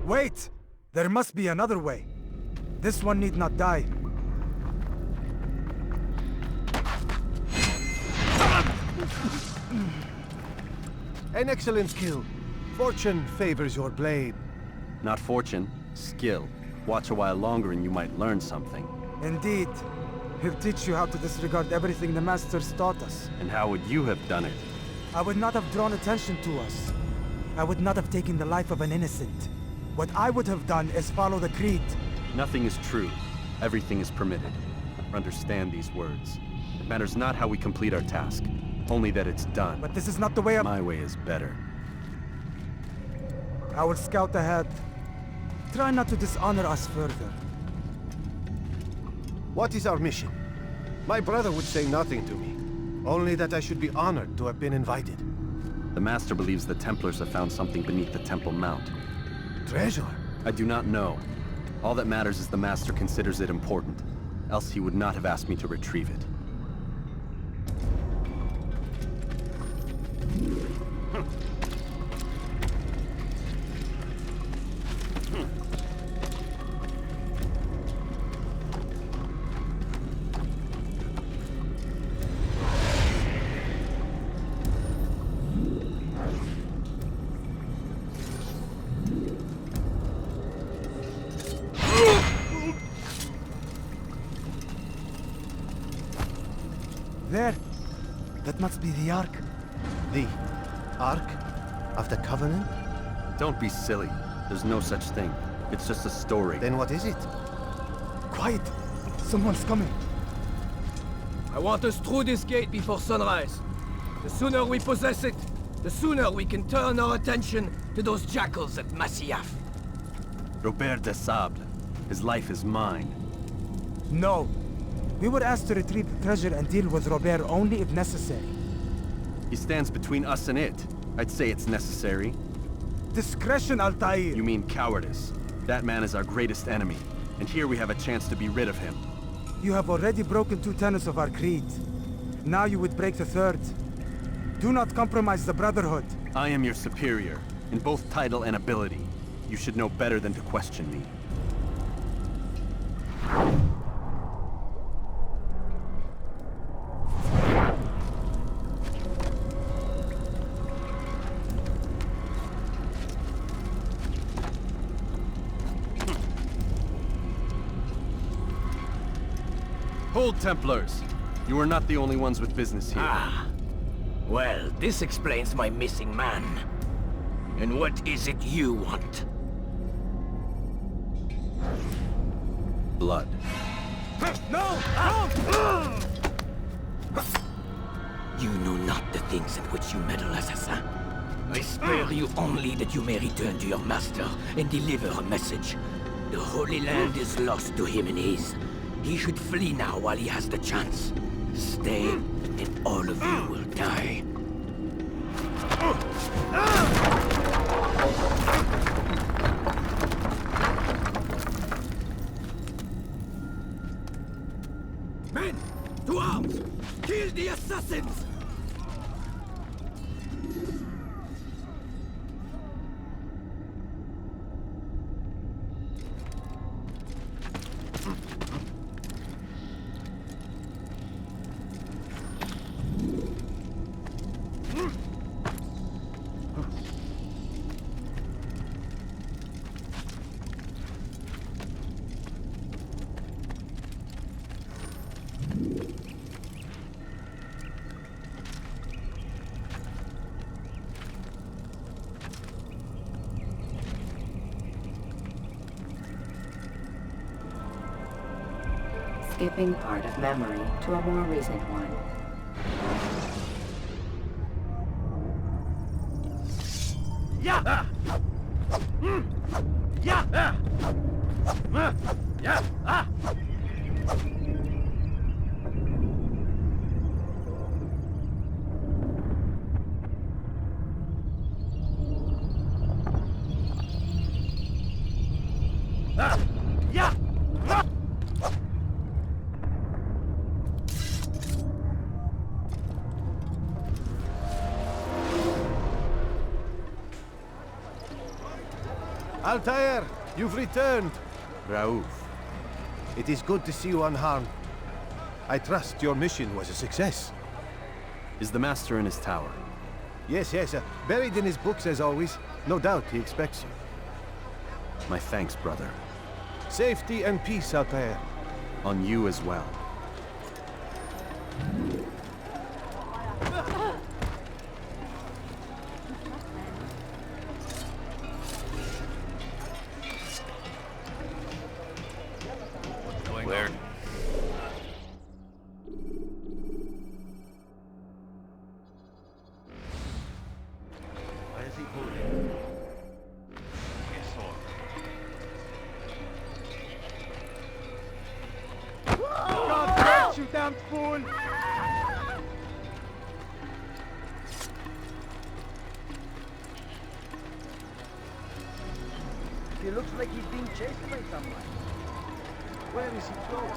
Wait! There must be another way. This one need not die. An excellent skill. Fortune favors your blade. Not fortune, skill. Watch a while longer and you might learn something. Indeed. He'll teach you how to disregard everything the Masters taught us. And how would you have done it? I would not have drawn attention to us. I would not have taken the life of an innocent. What I would have done is follow the creed. Nothing is true. Everything is permitted. Understand these words. It matters not how we complete our task, only that it's done. But this is not the way My way is better. I will scout ahead. Try not to dishonor us further. What is our mission? My brother would say nothing to me. Only that I should be honored to have been invited. The Master believes the Templars have found something beneath the Temple Mount. Treasure? I do not know. All that matters is the Master considers it important. Else he would not have asked me to retrieve it. There! That must be the Ark. The Ark of the Covenant? Don't be silly. There's no such thing. It's just a story. Then what is it? Quiet! Someone's coming. I want us through this gate before sunrise. The sooner we possess it, the sooner we can turn our attention to those jackals at Masyaf. Robert de Sable. His life is mine. No. We were asked to retrieve the treasure and deal with Robert only if necessary. He stands between us and it. I'd say it's necessary. Discretion, Altair! You mean cowardice. That man is our greatest enemy, and here we have a chance to be rid of him. You have already broken 2 tenets of our creed. Now you would break the 3rd. Do not compromise the Brotherhood. I am your superior, in both title and ability. You should know better than to question me. Hold, Templars! You are not the only ones with business here. Ah. Well, this explains my missing man. And what is it you want? Blood. No! No! You know not the things in which you meddle, assassin. I spare you only that you may return to your master and deliver a message. The Holy Land is lost to him and his. He should flee now while he has the chance. Stay, and all of you will die. Men, to arms! Kill the assassins! Skipping part of memory to a more recent one. Yeah! Yeah! Yeah! Ah! Yeah! Altair, you've returned. Raouf. It is good to see you unharmed. I trust your mission was a success. Is the Master in his tower? Yes, buried in his books as always. No doubt he expects you. My thanks, brother. Safety and peace, Altair. On you as well. Where? Why is he pulling? God bless you, damned fool! He looks like he's being chased by someone. Where is he going?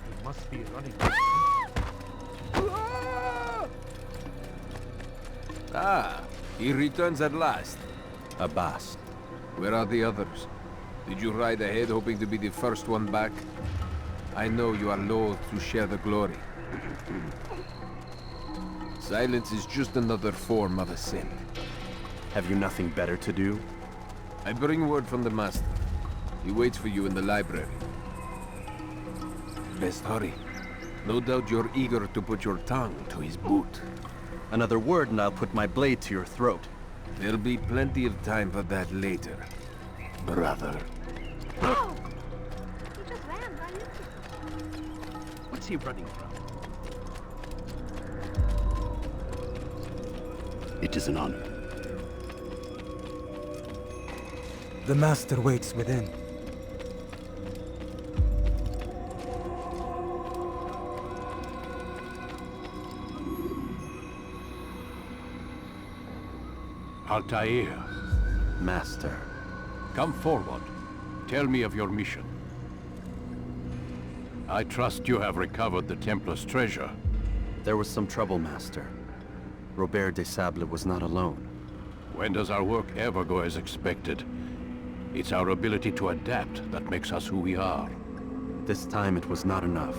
He must be running. Ah, he returns at last. Abbas. Where are the others? Did you ride ahead hoping to be the first one back? I know you are loath to share the glory. Silence is just another form of assent. Have you nothing better to do? I bring word from the Master. He waits for you in the library. Best hurry. No doubt you're eager to put your tongue to his boot. Another word and I'll put my blade to your throat. There'll be plenty of time for that later, brother. Oh! He just ran right into me. What's he running from? It is an honor. The Master waits within. Altair, Master. come forward. Tell me of your mission. I trust you have recovered the Templar's treasure. There was some trouble, Master. Robert de Sable was not alone. When does our work ever go as expected? It's our ability to adapt that makes us who we are. This time it was not enough.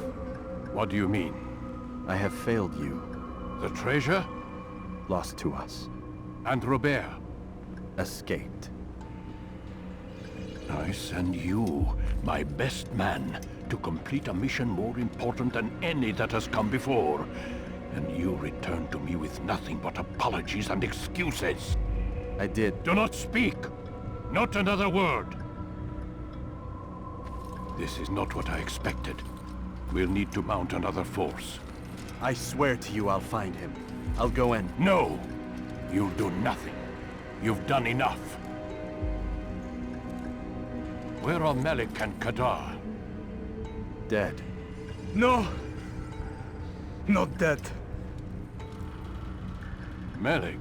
What do you mean? I have failed you. The treasure? Lost to us. And Robert? Escaped. I send you, my best man, to complete a mission more important than any that has come before. And you return to me with nothing but apologies and excuses. I did. Do not speak! Not another word! This is not what I expected. We'll need to mount another force. I swear to you I'll find him. I'll go in. No! You'll do nothing. You've done enough. Where are Malik and Kadar? Dead. No! Not dead. Malik?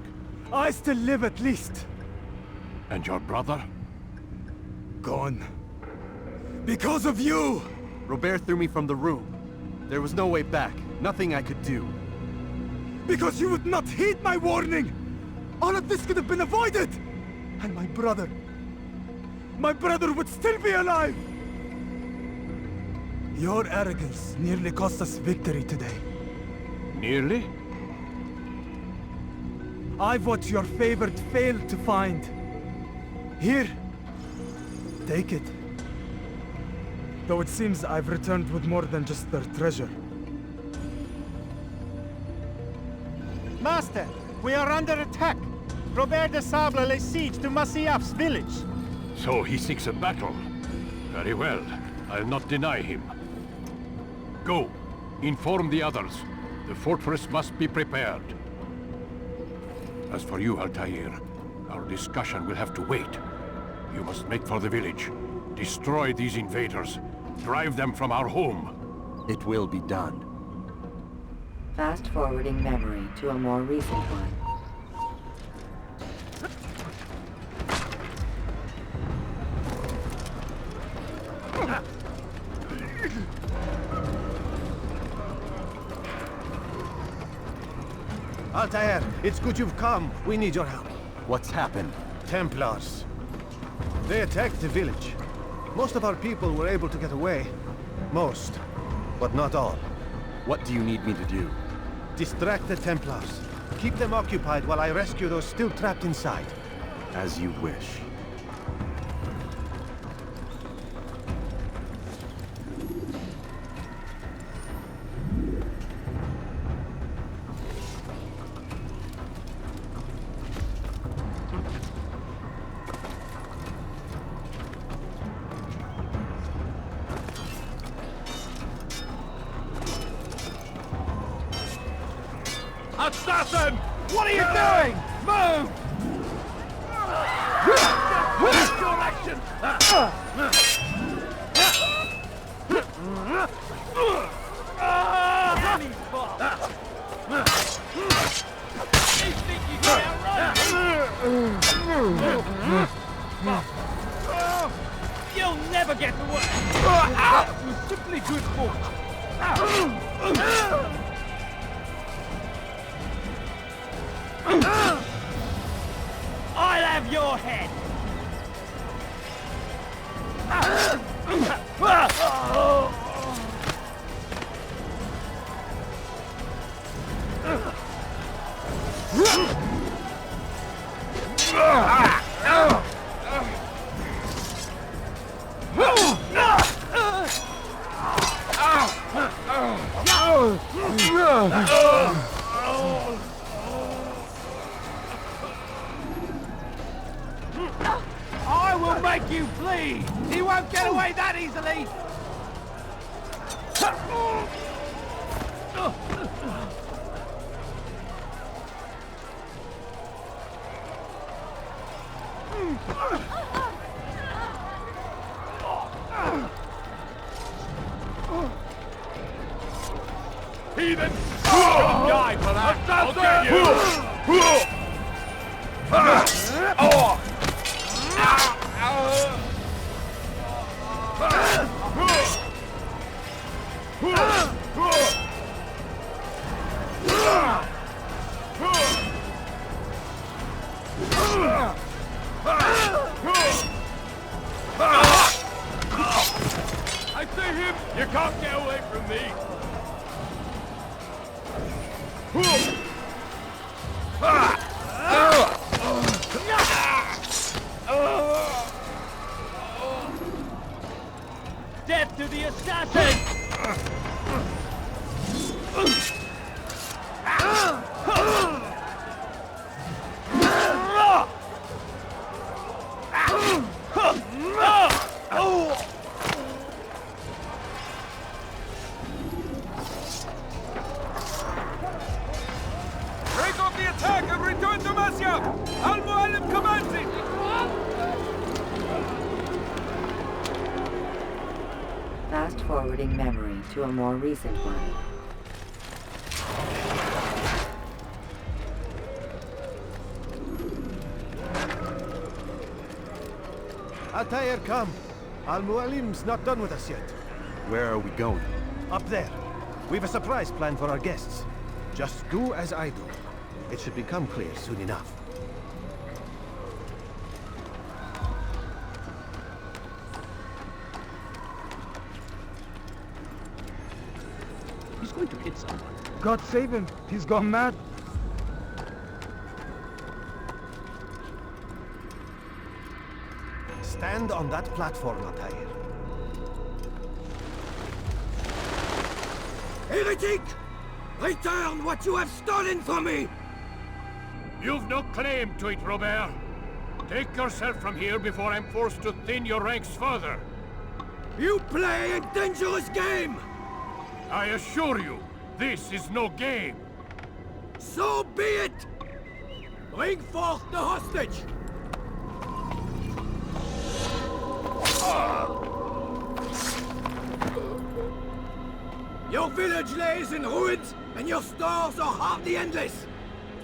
I still live at least. And your brother? Gone. Because of you! Robert threw me from the room. There was no way back. Nothing I could do. Because you would not heed my warning! All of this could have been avoided! And my brother would still be alive! Your arrogance nearly cost us victory today. Nearly? I've what your favored failed to find. Here, take it. Though it seems I've returned with more than just their treasure. Master, we are under attack. Robert de Sable lays siege to Masyaf's village. So he seeks a battle. Very well. I'll not deny him. Go. Inform the others. The fortress must be prepared. As for you, Altair, our discussion will have to wait. You must make for the village. Destroy these invaders. Drive them from our home. It will be done. Fast-forwarding memory to a more recent one. Altair, it's good you've come. We need your help. What's happened? Templars. They attacked the village. Most of our people were able to get away. Most, but not all. What do you need me to do? Distract the Templars. Keep them occupied while I rescue those still trapped inside. As you wish. Assassin! What are you doing? Move! Your action! You think you can outrun? You'll never get away! You're simply good fortune! I'll have your head! I will make you bleed! He won't get away that easily! Heathen! You'll die for that! I'll get you! I see him! You can't get away from me! Death to the assassin! Break off the attack and return to Masya! Al-Mu'allim commands it! Fast-forwarding memory to a more recent one. Altair, come. Al-Mu'allim's not done with us yet. Where are we going? Up there. We've a surprise plan for our guests. Just do as I do. It should become clear soon enough. He's going to hit someone. God save him. He's gone mad. Stand on that platform, Altair. Heretic! Return what you have stolen from me! You've no claim to it, Robert. Take yourself from here before I'm forced to thin your ranks further. You play a dangerous game! I assure you, this is no game. So be it! Bring forth the hostage! You Your village lays in ruins, and your stores are hardly endless.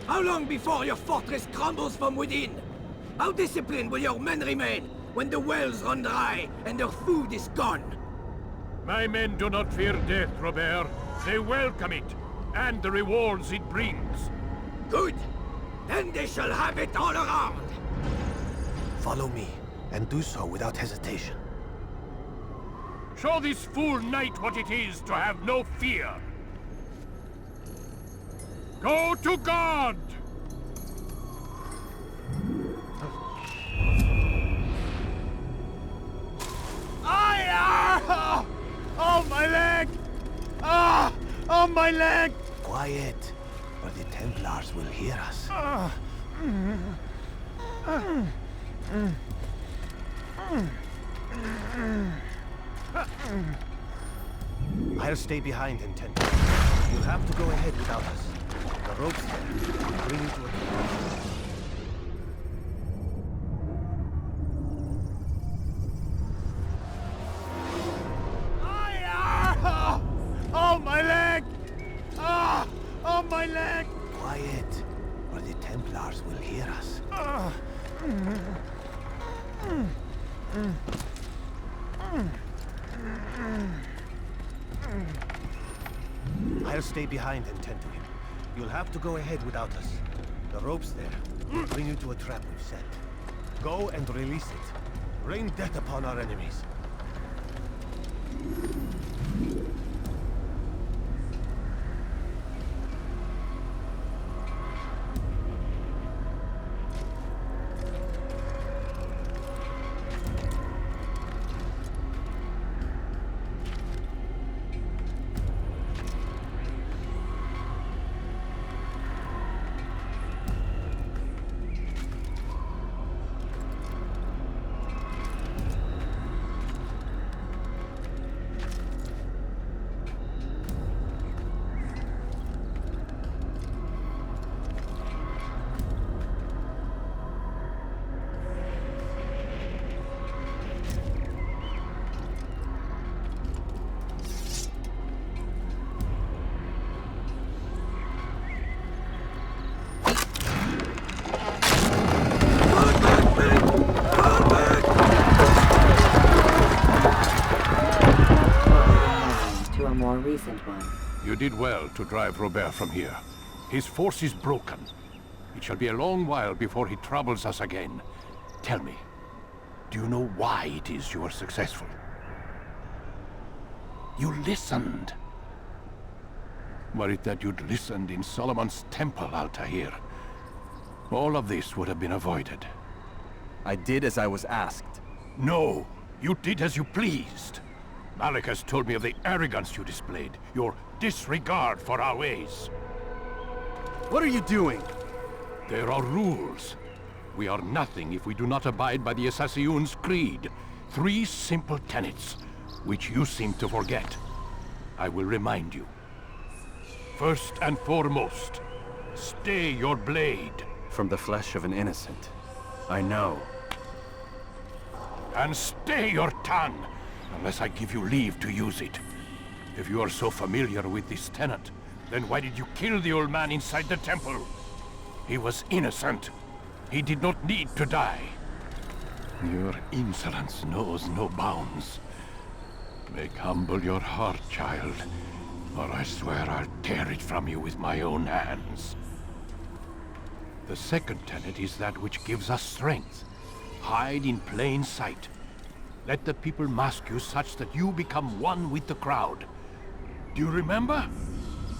How long before your fortress crumbles from within? How disciplined will your men remain when the wells run dry and their food is gone? My men do not fear death, Robert. They welcome it, and the rewards it brings. Good. Then they shall have it all around. Follow me, and do so without hesitation. Show this fool knight what it is to have no fear. Go to God! Oh, my leg! Ah! Oh, my leg! Quiet, or the Templars will hear us. I'll stay behind and tend to you. You'll have to go ahead without us. The rope's there. I'll bring you to a... Oh, my leg! Ah! Oh, my leg! Quiet, or the Templars will hear us. I'll stay behind and tend to him. You'll have to go ahead without us. The rope's there. We'll bring you to a trap we've set. Go and release it. Rain death upon our enemies. Recent one. You did well to drive Robert from here. His force is broken. It shall be a long while before he troubles us again. Tell me, do you know why it is you are successful? You listened. Were it that you'd listened in Solomon's temple, Altair, all of this would have been avoided. I did as I was asked. No, you did as you pleased. Malik has told me of the arrogance you displayed, your disregard for our ways. What are you doing? There are rules. We are nothing if we do not abide by the Assassin's Greed. 3 simple tenets, which you seem to forget. I will remind you. First and foremost, stay your blade. From the flesh of an innocent. I know. And stay your tongue, unless I give you leave to use it. If you are so familiar with this tenet, then why did you kill the old man inside the temple? He was innocent. He did not need to die. Your insolence knows no bounds. Make humble your heart, child, or I swear I'll tear it from you with my own hands. The second tenet is that which gives us strength. Hide in plain sight. Let the people mask you such that you become one with the crowd. Do you remember?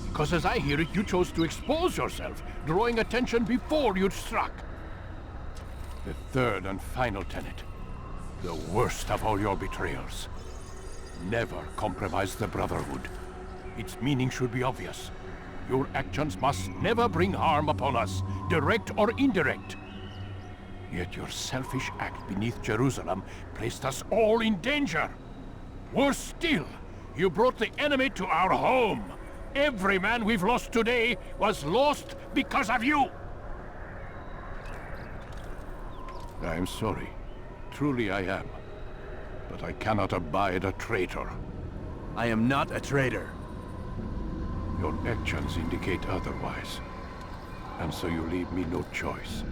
Because as I hear it, you chose to expose yourself, drawing attention before you'd struck. The third and final tenet, the worst of all your betrayals. Never compromise the Brotherhood. Its meaning should be obvious. Your actions must never bring harm upon us, direct or indirect. Yet your selfish act beneath Jerusalem placed us all in danger. Worse still, you brought the enemy to our home. Every man we've lost today was lost because of you. I am sorry. Truly I am. But I cannot abide a traitor. I am not a traitor. Your actions indicate otherwise. And so you leave me no choice.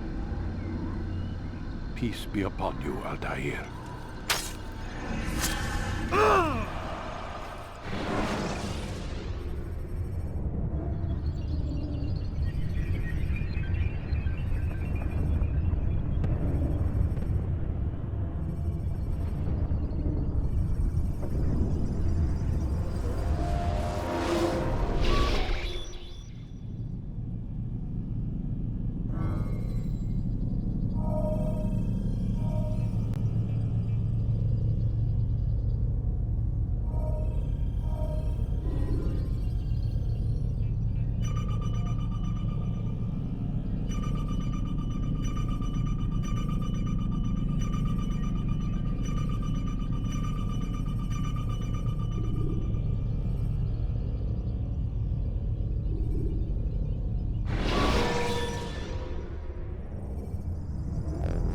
Peace be upon you, Altair.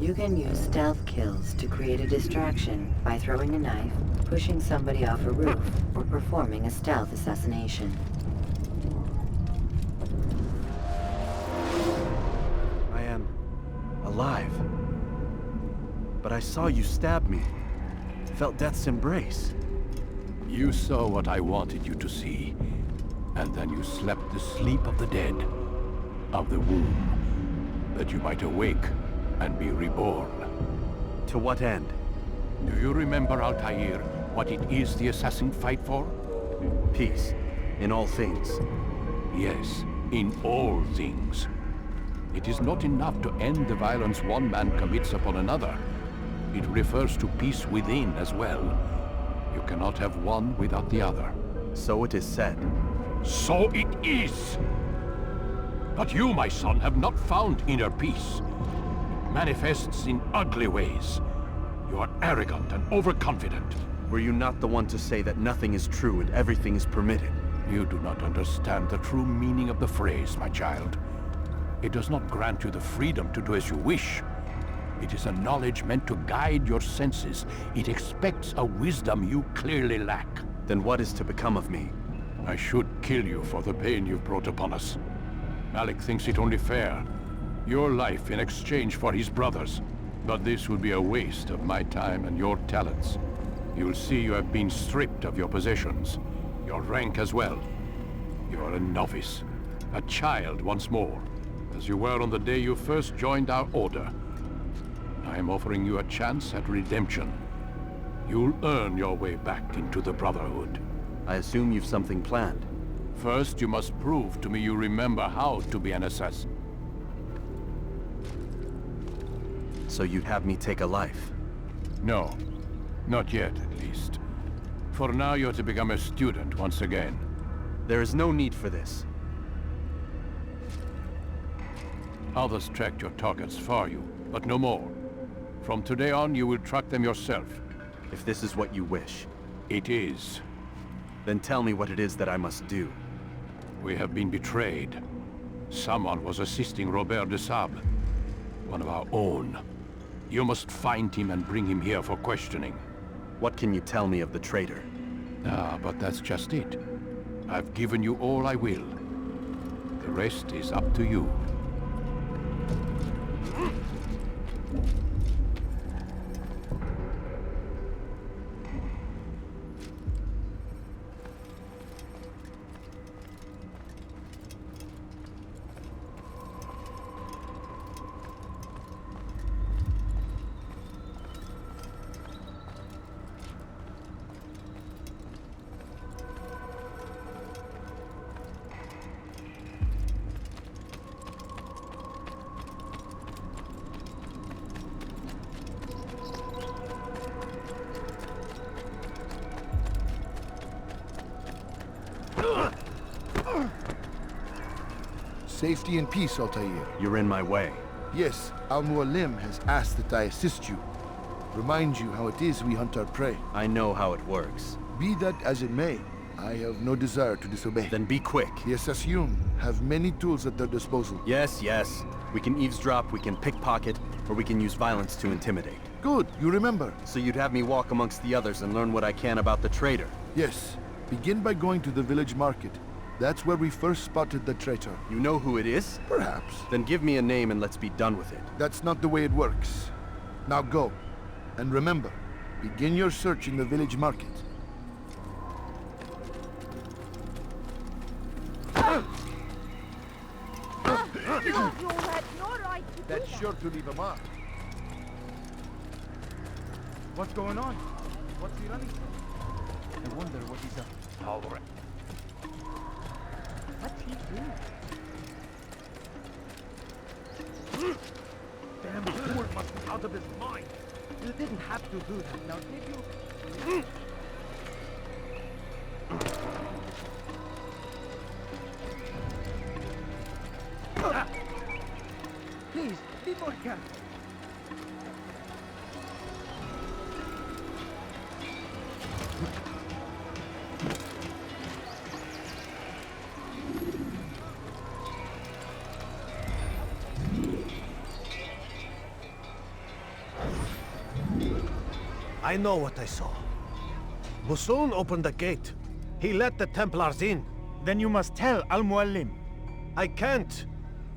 You can use stealth kills to create a distraction by throwing a knife, pushing somebody off a roof, or performing a stealth assassination. I am alive. But I saw you stab me. Felt death's embrace. You saw what I wanted you to see. And then you slept the sleep of the dead, of the womb, that you might awake and be reborn. To what end? Do you remember, Altair, what it is the assassins fight for? Peace. In all things. Yes, in all things. It is not enough to end the violence one man commits upon another. It refers to peace within as well. You cannot have one without the other. So it is said. So it is! But you, my son, have not found inner peace. It manifests in ugly ways. You are arrogant and overconfident. Were you not the one to say that nothing is true and everything is permitted? You do not understand the true meaning of the phrase, my child. It does not grant you the freedom to do as you wish. It is a knowledge meant to guide your senses. It expects a wisdom you clearly lack. Then what is to become of me? I should kill you for the pain you've brought upon us. Malik thinks it only fair. Your life in exchange for his brother's. But this would be a waste of my time and your talents. You'll see you have been stripped of your possessions. Your rank as well. You are a novice. A child once more. As you were on the day you first joined our order. I am offering you a chance at redemption. You'll earn your way back into the Brotherhood. I assume you've something planned. First, you must prove to me you remember how to be an assassin. So you'd have me take a life? No. Not yet, at least. For now, you're to become a student once again. There is no need for this. Others tracked your targets for you, but no more. From today on, you will track them yourself. If this is what you wish. It is. Then tell me what it is that I must do. We have been betrayed. Someone was assisting Robert de Sable, one of our own. You must find him and bring him here for questioning. What can you tell me of the traitor? Ah, but that's just it. I've given you all I will. The rest is up to you. Safety and peace, Altair. You're in my way. Yes, Al-Mualim has asked that I assist you. Remind you how it is we hunt our prey. I know how it works. Be that as it may, I have no desire to disobey. Then be quick. The Assassin have many tools at their disposal. Yes, yes. We can eavesdrop, we can pickpocket, or we can use violence to intimidate. Good, you remember. So you'd have me walk amongst the others and learn what I can about the traitor? Yes. Begin by going to the village market. That's where we first spotted the traitor. You know who it is? Perhaps. Then give me a name and let's be done with it. That's not the way it works. Now go. And remember, begin your search in the village market. You had no right to do That's that. sure to leave a mark. What's going on? What's he running from? I wonder what he's up to. All right. What's he doing? Damn fool must be out of his mind. You didn't have to do that, now did you? Please, be more careful. I know what I saw. Musoon opened the gate. He let the Templars in. Then you must tell Al-Mualim. I can't.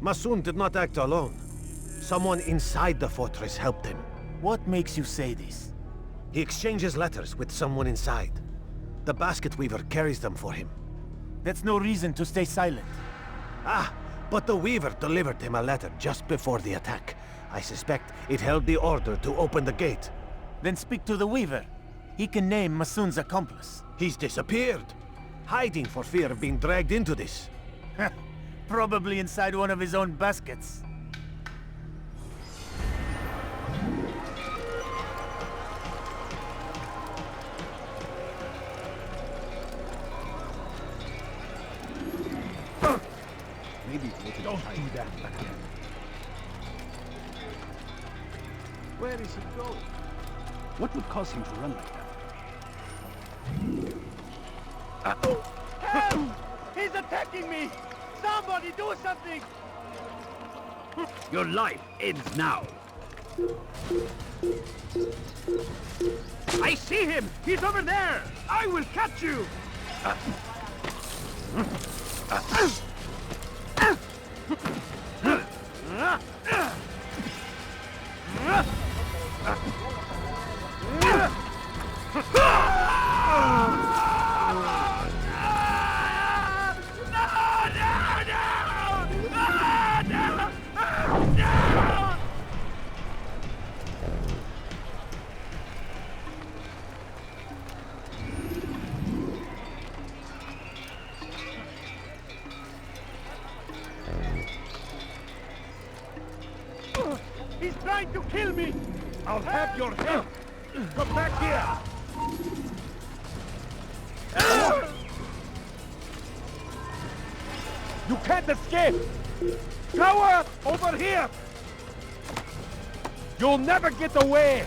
Musoon did not act alone. Someone inside the fortress helped him. What makes you say this? He exchanges letters with someone inside. The basket weaver carries them for him. That's no reason to stay silent. Ah, but the weaver delivered him a letter just before the attack. I suspect it held the order to open the gate. Then speak to the weaver. He can name Masoon's accomplice. He's disappeared, hiding for fear of being dragged into this. Probably inside one of his own baskets. Maybe don't do that again. Where is he going? What would cause him to run like that? Help! He's attacking me! Somebody do something! Your life ends now. I see him! He's over there! I will catch you! He's trying to kill me! I'll have your head! Come back here! You can't escape! Coward! Over here! You'll never get away!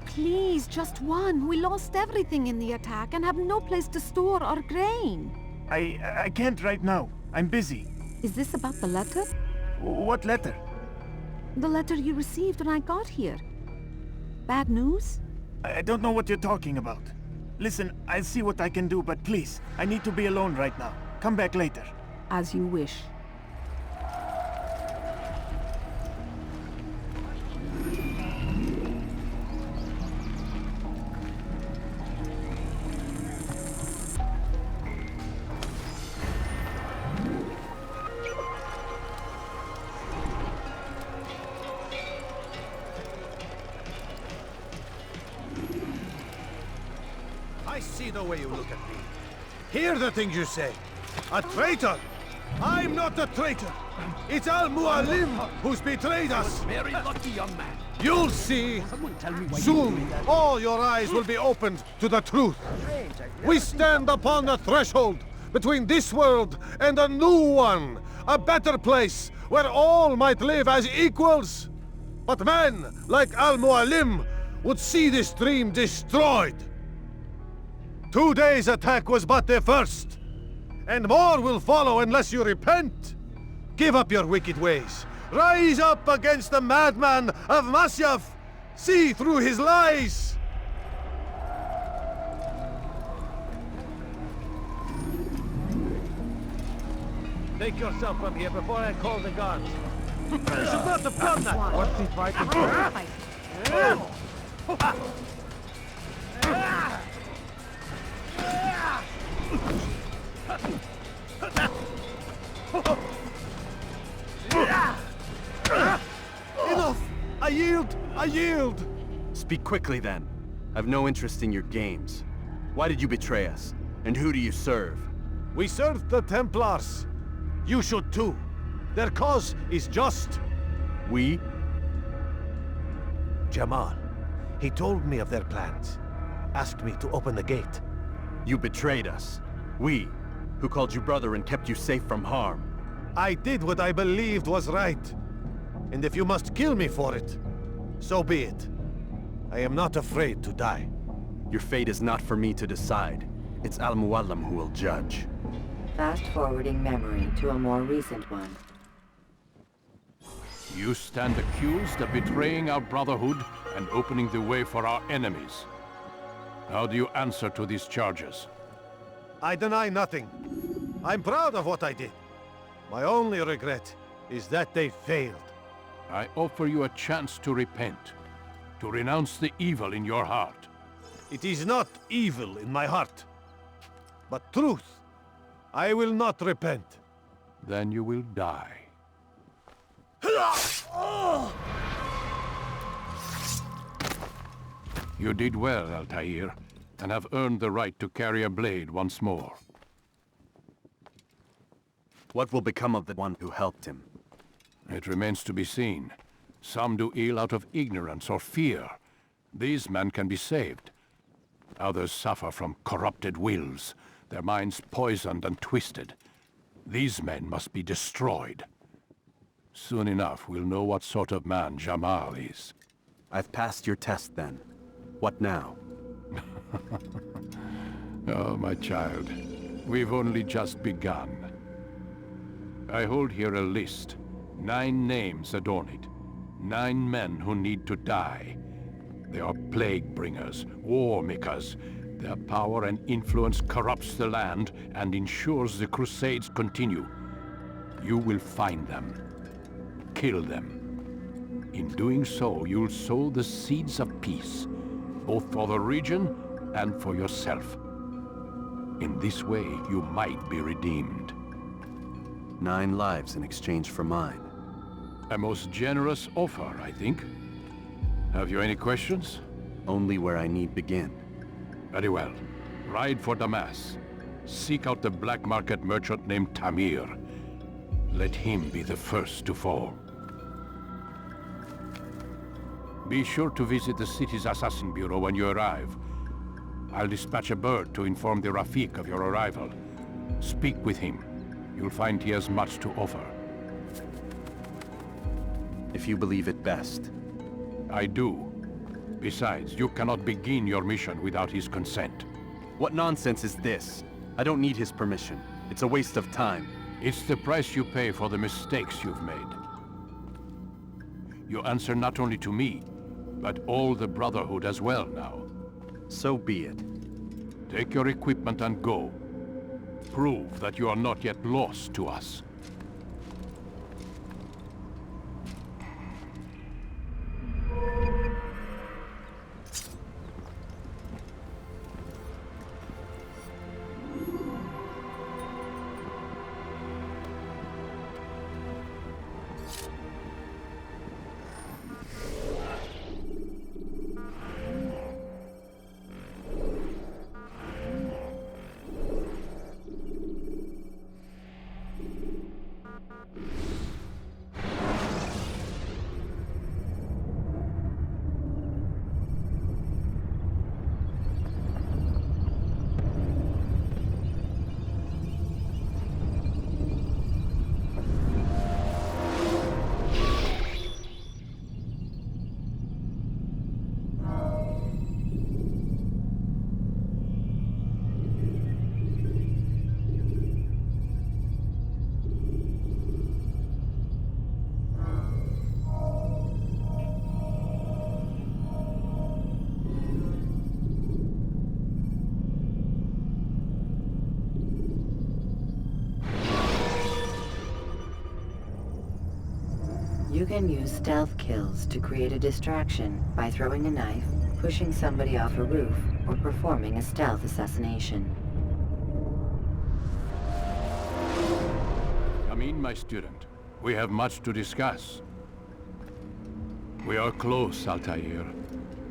Please, just one. We lost everything in the attack and have no place to store our grain. I can't right now. I'm busy. Is this about the letter? What letter? The letter you received when I got here. Bad news? I don't know what you're talking about. Listen, I'll see what I can do, but please, I need to be alone right now. Come back later. As you wish. I see the way you look at me. Hear the things you say. A traitor! I'm not a traitor. It's Al-Mualim who's betrayed us. Very lucky, young man. You'll see. Someone tell me why you're Soon, doing that. all your eyes will be opened to the truth. Strange, I've never We seen stand upon the threshold between this world and a new one. A better place where all might live as equals. But men like Al-Mualim would see this dream destroyed. Today's attack was but the first. And more will follow unless you repent. Give up your wicked ways. Rise up against the madman of Masyaf. See through his lies. Take yourself from here before I call the guards. You should not have done that. What's he fighting for? Enough! I yield! I yield! Speak quickly then. I've no interest in your games. Why did you betray us? And who do you serve? We serve the Templars. You should too. Their cause is just. We? Jamal. He told me of their plans. Asked me to open the gate. You betrayed us. We, who called you brother and kept you safe from harm. I did what I believed was right. And if you must kill me for it, so be it. I am not afraid to die. Your fate is not for me to decide. It's Al-Mualim who will judge. Fast-forwarding memory to a more recent one. You stand accused of betraying our Brotherhood and opening the way for our enemies. How do you answer to these charges? I deny nothing. I'm proud of what I did. My only regret is that they failed. I offer you a chance to repent, to renounce the evil in your heart. It is not evil in my heart, but truth. I will not repent. Then you will die. You did well, Altair, and have earned the right to carry a blade once more. What will become of the one who helped him? It remains to be seen. Some do ill out of ignorance or fear. These men can be saved. Others suffer from corrupted wills, their minds poisoned and twisted. These men must be destroyed. Soon enough, we'll know what sort of man Jamal is. I've passed your test then. What now? Oh, my child. We've only just begun. I hold here a list. 9 names adorn it. 9 men who need to die. They are plague bringers, war makers. Their power and influence corrupts the land and ensures the Crusades continue. You will find them. Kill them. In doing so, you'll sow the seeds of peace, both for the region and for yourself. In this way, you might be redeemed. 9 lives in exchange for mine. A most generous offer, I think. Have you any questions? Only where I need begin. Very well. Ride for Damas. Seek out the black market merchant named Tamir. Let him be the first to fall. Be sure to visit the city's assassin bureau when you arrive. I'll dispatch a bird to inform the Rafik of your arrival. Speak with him. You'll find he has much to offer. If you believe it best. I do. Besides, you cannot begin your mission without his consent. What nonsense is this? I don't need his permission. It's a waste of time. It's the price you pay for the mistakes you've made. You answer not only to me, but all the Brotherhood as well now. So be it. Take your equipment and go. Prove that you are not yet lost to us. You can use stealth kills to create a distraction by throwing a knife, pushing somebody off a roof, or performing a stealth assassination. Come in, my student. We have much to discuss. We are close, Altair.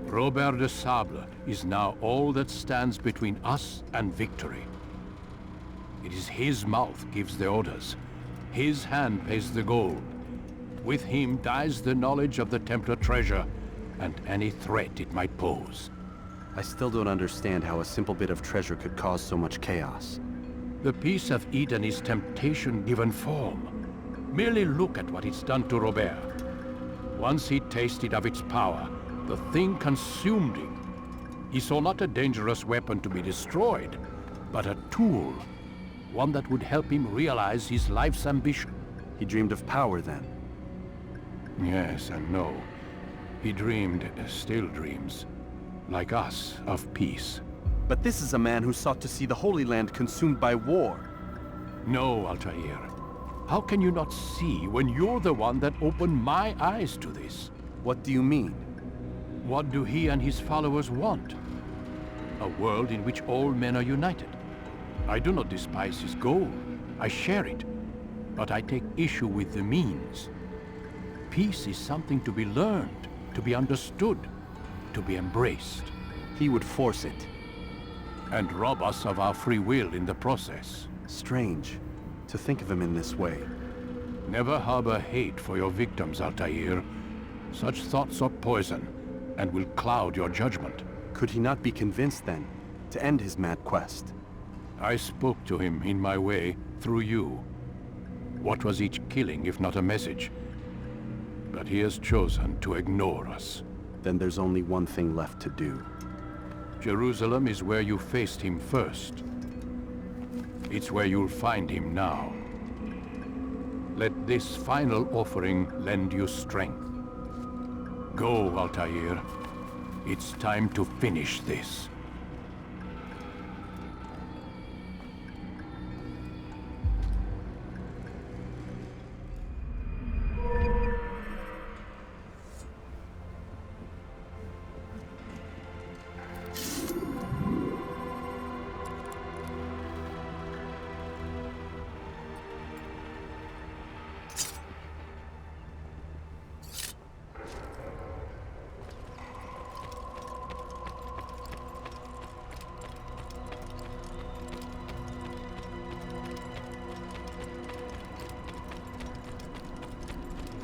Robert de Sable is now all that stands between us and victory. It is his mouth gives the orders. His hand pays the gold. With him dies the knowledge of the Templar treasure and any threat it might pose. I still don't understand how a simple bit of treasure could cause so much chaos. The Peace of Eden is temptation given form. Merely look at what it's done to Robert. Once he tasted of its power, the thing consumed him. He saw not a dangerous weapon to be destroyed, but a tool. One that would help him realize his life's ambition. He dreamed of power then? Yes and no. He dreamed, still dreams, like us, of peace. But this is a man who sought to see the Holy Land consumed by war. No, Altair. How can you not see when you're the one that opened my eyes to this? What do you mean? What do he and his followers want? A world in which all men are united. I do not despise his goal. I share it. But I take issue with the means. Peace is something to be learned, to be understood, to be embraced. He would force it. And rob us of our free will in the process. Strange, to think of him in this way. Never harbor hate for your victims, Altair. Such thoughts are poison, and will cloud your judgment. Could he not be convinced, then, to end his mad quest? I spoke to him in my way, through you. What was each killing, if not a message? But he has chosen to ignore us. Then there's only one thing left to do. Jerusalem is where you faced him first. It's where you'll find him now. Let this final offering lend you strength. Go, Altair. It's time to finish this.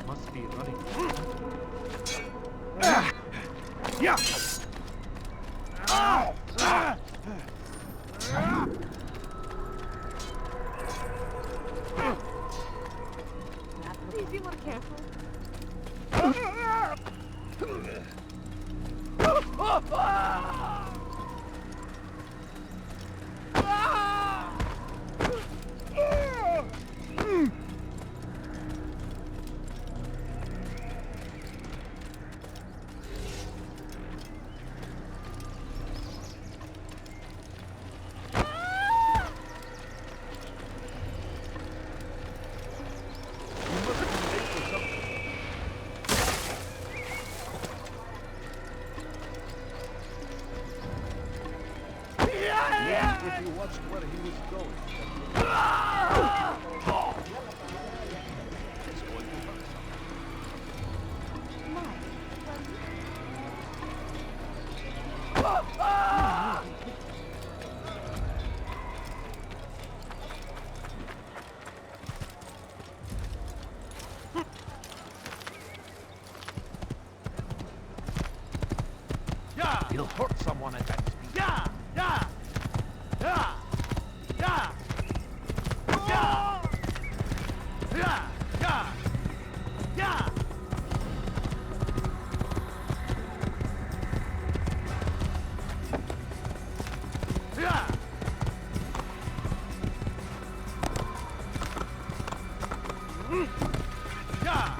Must be running. Yeah! Please be more careful. If you watched where he was going. It's going to hurt Yeah! He'll hurt someone at that speed. Yeah! Yeah! Yeah! Yeah! Yeah! Yeah! Yeah! Yeah! Yeah! Yeah!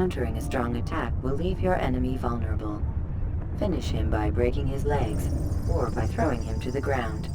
countering a strong attack will leave your enemy vulnerable. Finish him by breaking his legs, or by throwing him to the ground.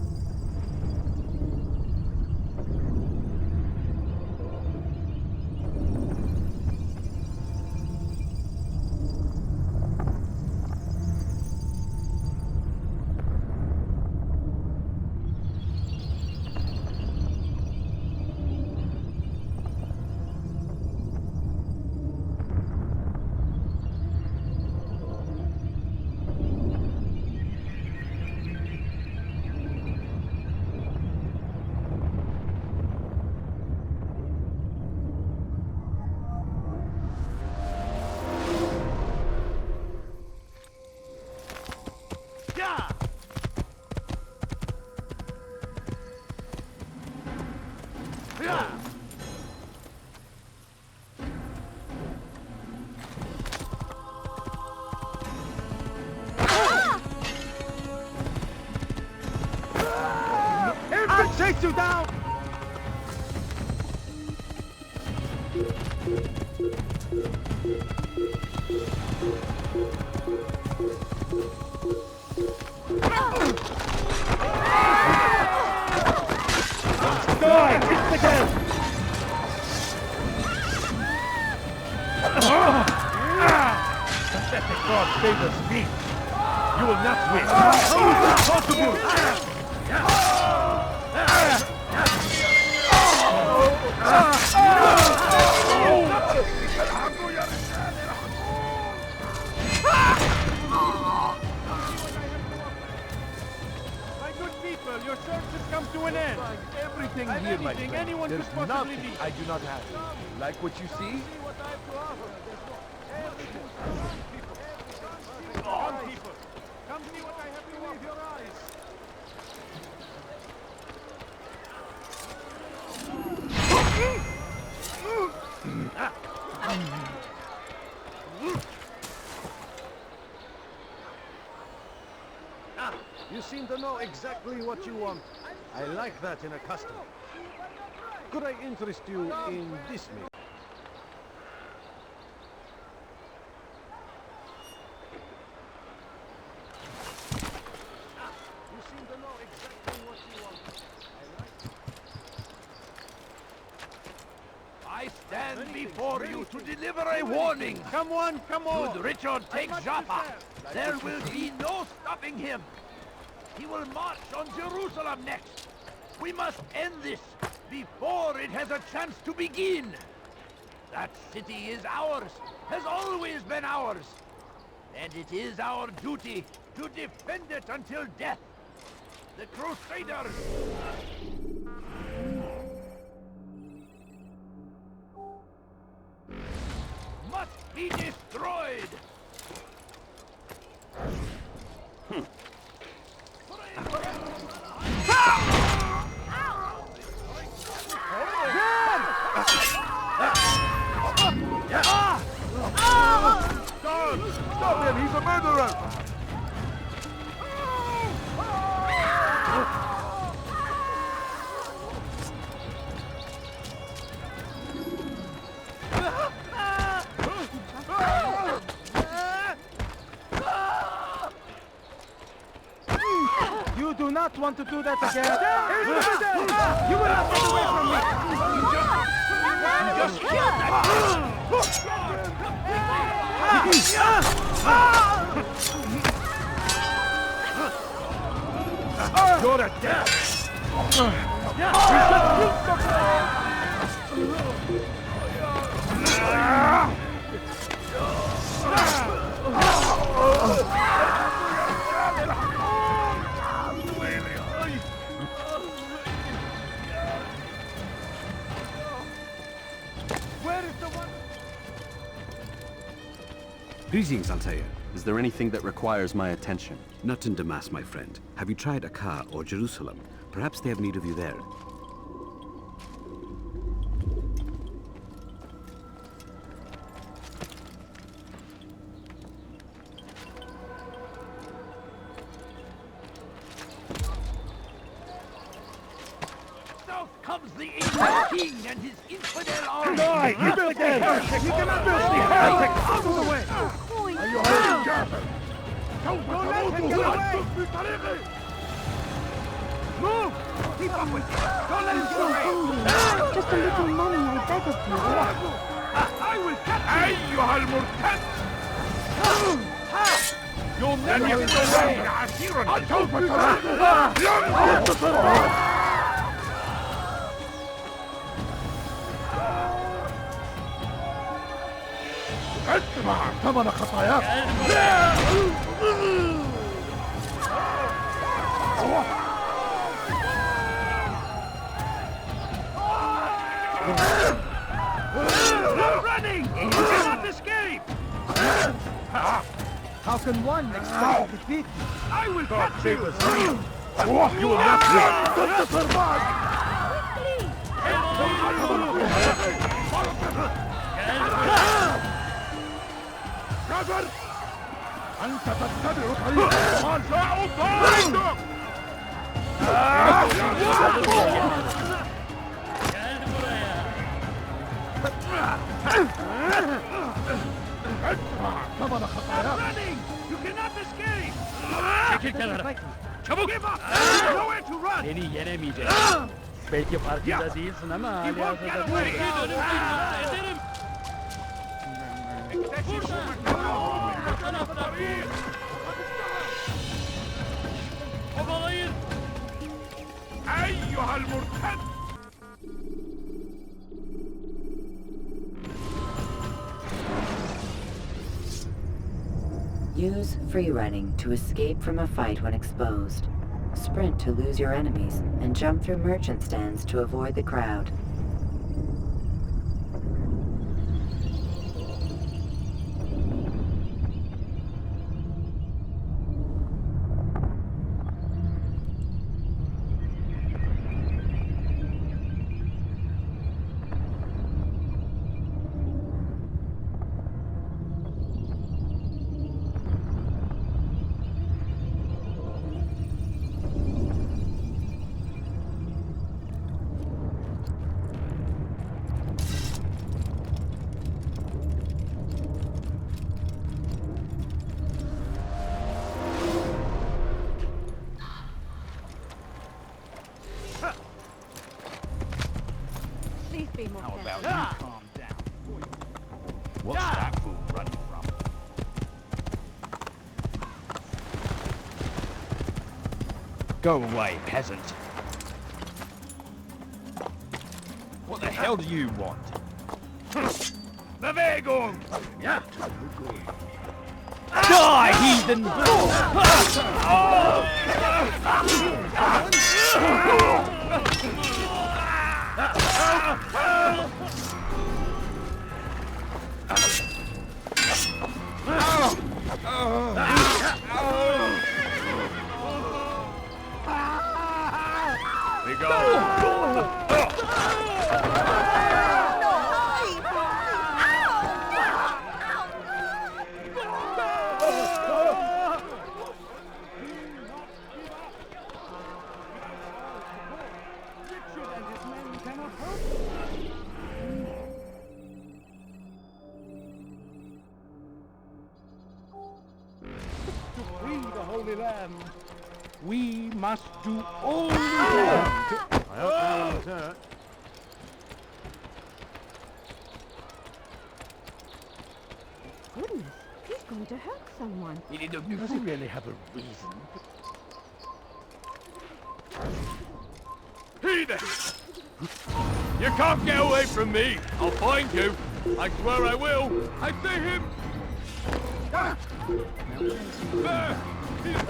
Chase you down! Die! Hit the gun! Pathetic god favors me. You will not win. How is that possible? My good people, your search has come to an end. Everything I've here, my everything friend. anyone There's could possibly nothing need. I do not have. Like what you see? Come, people. Come see what I have to offer. Your eyes. You seem to know exactly what you want. I like that in a customer. Could I interest you in this meal? You seem to know exactly what you want. I stand before you to deliver a warning. Come on, come on. Should Richard take Jaffa, there will be no stopping him. He will march on Jerusalem next. We must end this before it has a chance to begin. That city is ours, has always been ours. And it is our duty to defend it until death. The Crusaders must be destroyed. Stop him! He's a murderer! You do not want to do that again. You will not get away from me. You just killed You're a death. Where is the one? Greetings, Altair. Is there anything that requires my attention? Not in Damas, my friend. Have you tried Acre or Jerusalem? Perhaps they have need of you there. South, come comes the English king and his infidel army. Die! You cannot build the heretic! Out of the way! Don't let him get away! Move! Keep up with him! Don't let him get away! Just a little money, I beg of you. I will catch you! أيها المرتد! You'll never get away! ادفع ثمن خطاياك! Running! You cannot escape! How can one expect to defeat me? I will catch you! You will not survive! كفر! أنت تتبع طريق ما سأطاردك! ادفع ثمن خطاياك! Running! You cannot escape! Çabuk! Give up! There's nowhere to run! Seni yenemeyecek. Belki farkında değilsin ama You won't get away! Kovalayın! أيها المرتد! Use free running to escape from a fight when exposed. Sprint to lose your enemies, and jump through merchant stands to avoid the crowd. How about you calm down? What's that fool running from? Go away, peasant. What the hell do you want? Bewegung! Yeah. Die, heathen! We go! We must do all we can to... I hope no one's hurt. Goodness, he's going to hurt someone. Does he really have a reason? He there! You can't get away from me! I'll find you! I swear I will! I see him! There! He's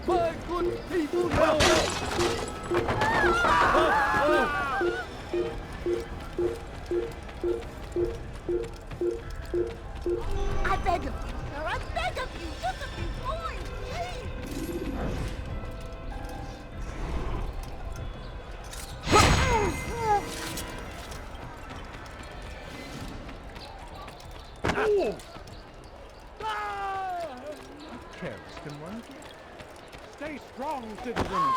My good people, help! I beg of you, sir. I beg of you. Just a few coins, please. Careless can one get? Stay strong, citizens.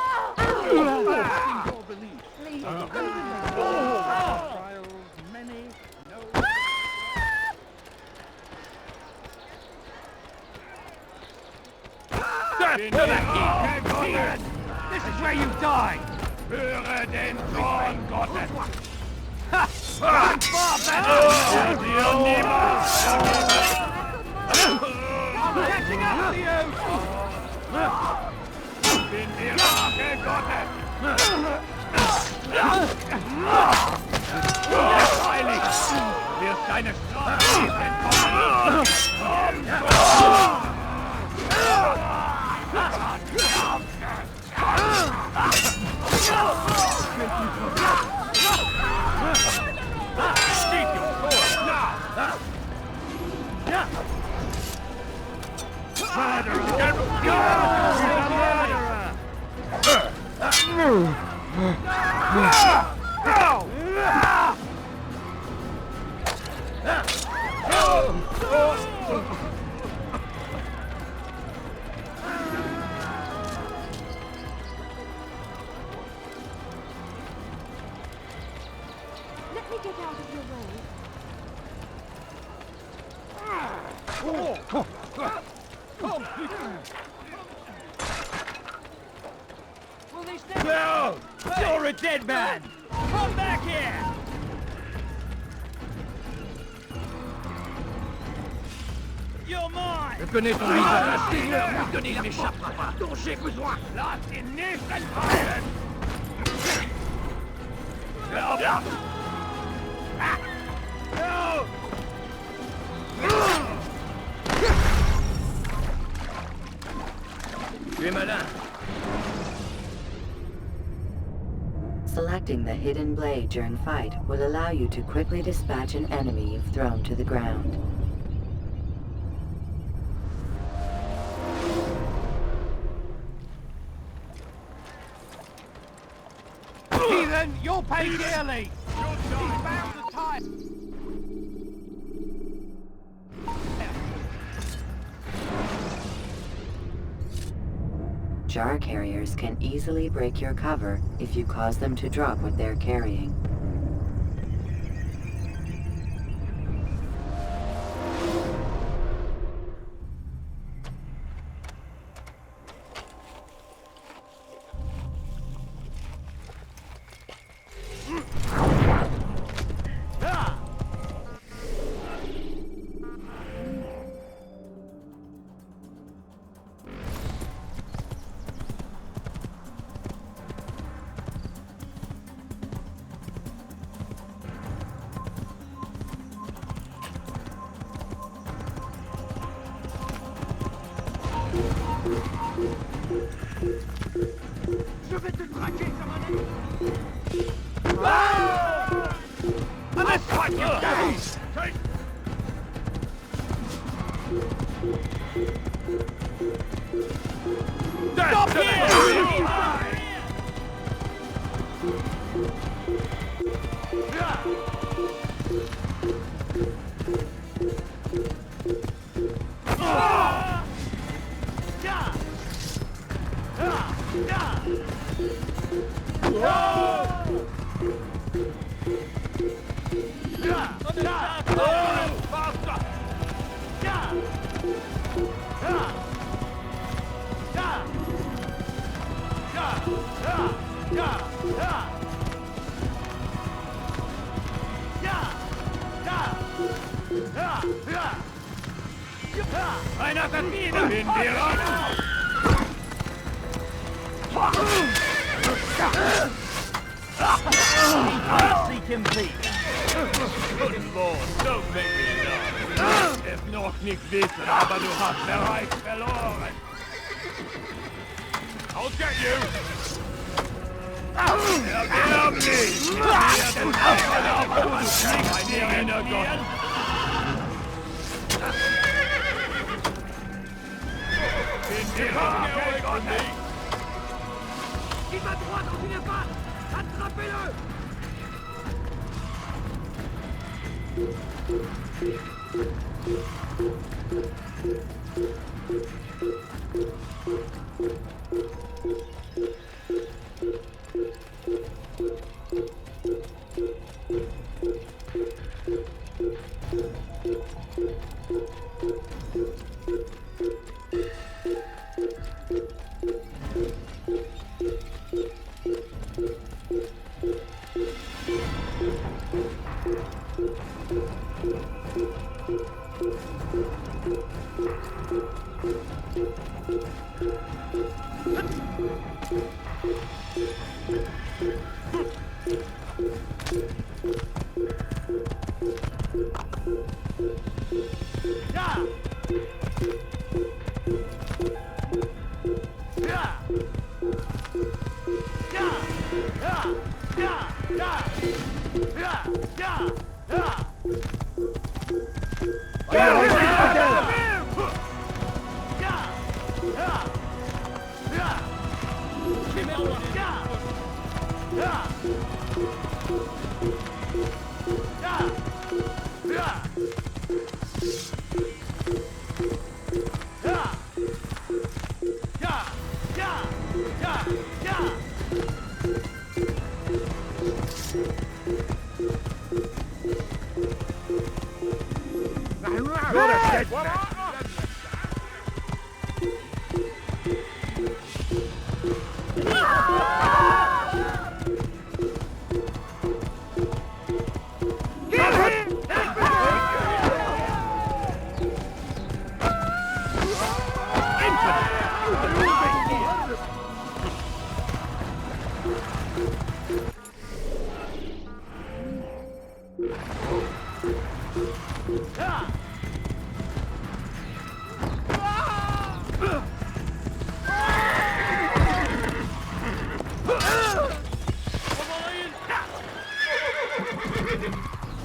Your beliefs. Please. Trials many, no. This is where you die! Höre den Thron Gottes! Far better! I'm catching up to you! Bin die Rache Gottes! Freilich! Du wirst deine Strafe Keep your course now! Let me get out of your way. Will they stay? No! You're a dead man! Come back here! You're mine! Reconnaissons l'usage. Seigneur, lui donner n'échappera pas. Dont j'ai besoin. Là, c'est nécessaire. Tu es malin. Selecting the hidden blade during fight will allow you to quickly dispatch an enemy you've thrown to the ground. Heathen, you'll pay dearly! He's bound to tie. Jar carriers can easily break your cover if you cause them to drop what they're carrying. Je vais te traquer comme un ami. Let's fight you guys! Stop here! Ein Assassino! In die Rache! Seek him, please. Good Lord, don't make me laugh. Es noch nicht wissen, aber du hast bereits verloren. I'll get you! Ergib mich! Meine Erinnerung! In die Rache, Gottes! Il va droit dans une patte! Attrapez-le!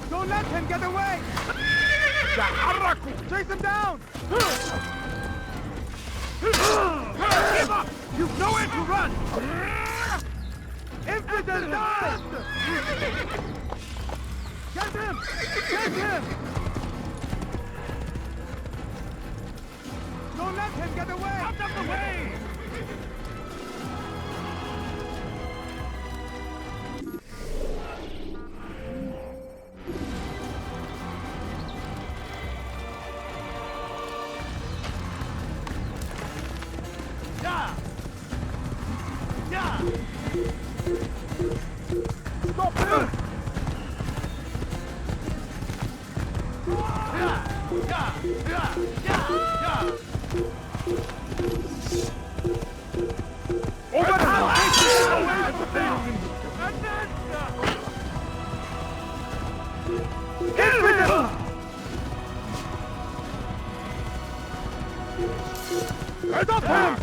Don't let him get away! Chase him down! Give up! You've nowhere to run! Infidel died! Get him! Get him! Don't let him get away! Out of the way! Stop him!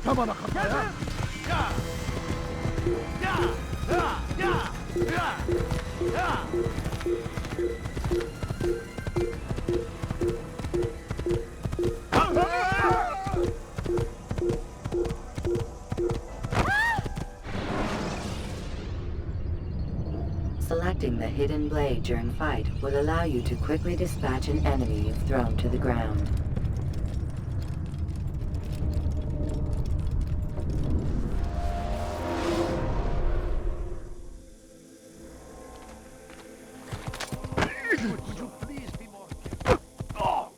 Come on, Selecting the hidden blade during fight will allow you to quickly dispatch an enemy you've thrown to the ground. Would you please be more careful? Oh!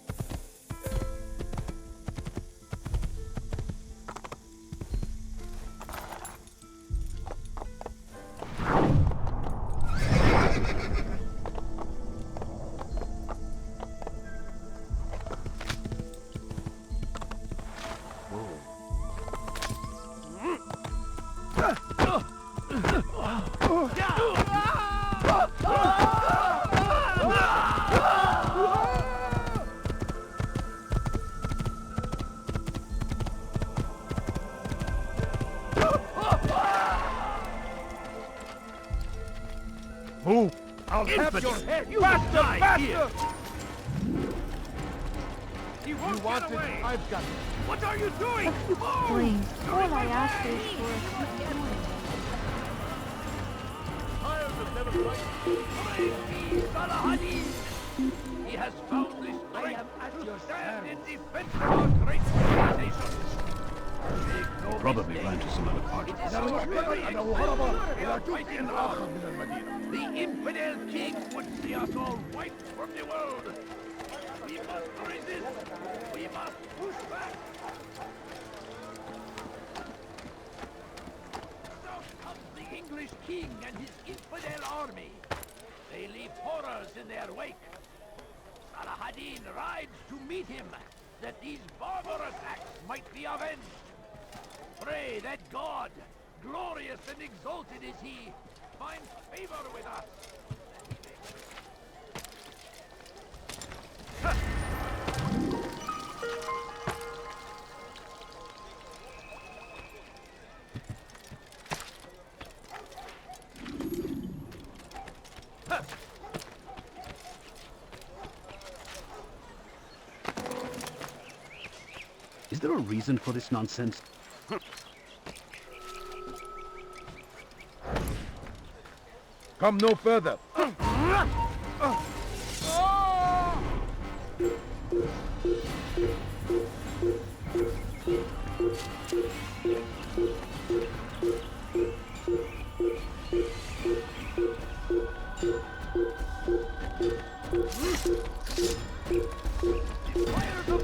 Move! I'll have your head! You faster, die faster! Here. He won't get away! I've got it. What are you doing? Please, all I ask is for a quick doing. Tires have never tried. He has found the strength to stand in defense of our great civilization. He probably ran to some other part of the city. The infidel king would see us all wiped from the world. We must resist. We must push back. South comes the English king and his infidel army. They leave horrors in their wake. Saladin rides to meet him, that these barbarous acts might be avenged. Pray that God, glorious and exalted is he, finds favor with us. Is there a reason for this nonsense? Come no further.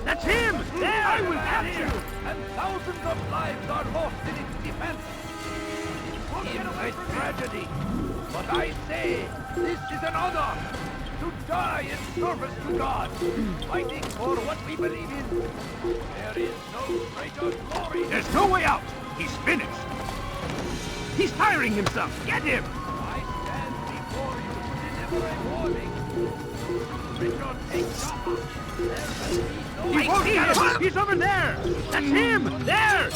That's him! There! I will catch you! And thousands of lives are lost in its defense. It's a tragedy. But I say, this is an honor. To die in service to God. Fighting for what we believe in. There is no greater glory. There's no way out! He's finished! He's tiring himself! Get him! I stand before you to deliver a warning. Richard, take cover. There will be no... I see him! He's over there! That's him! There!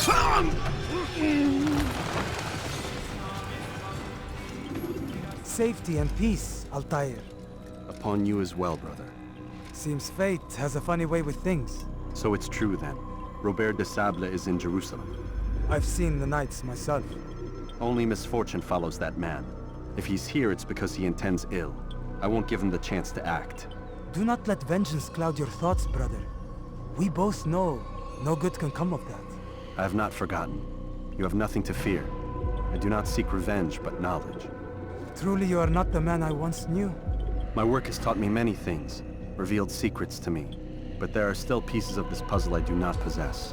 Safety and peace, Altair. Upon you as well, brother. Seems fate has a funny way with things. So it's true then. Robert de Sable is in Jerusalem. I've seen the knights myself. Only misfortune follows that man. If he's here, it's because he intends ill. I won't give him the chance to act. Do not let vengeance cloud your thoughts, brother. We both know no good can come of that. I have not forgotten. You have nothing to fear. I do not seek revenge, but knowledge. Truly you are not the man I once knew. My work has taught me many things, revealed secrets to me. But there are still pieces of this puzzle I do not possess.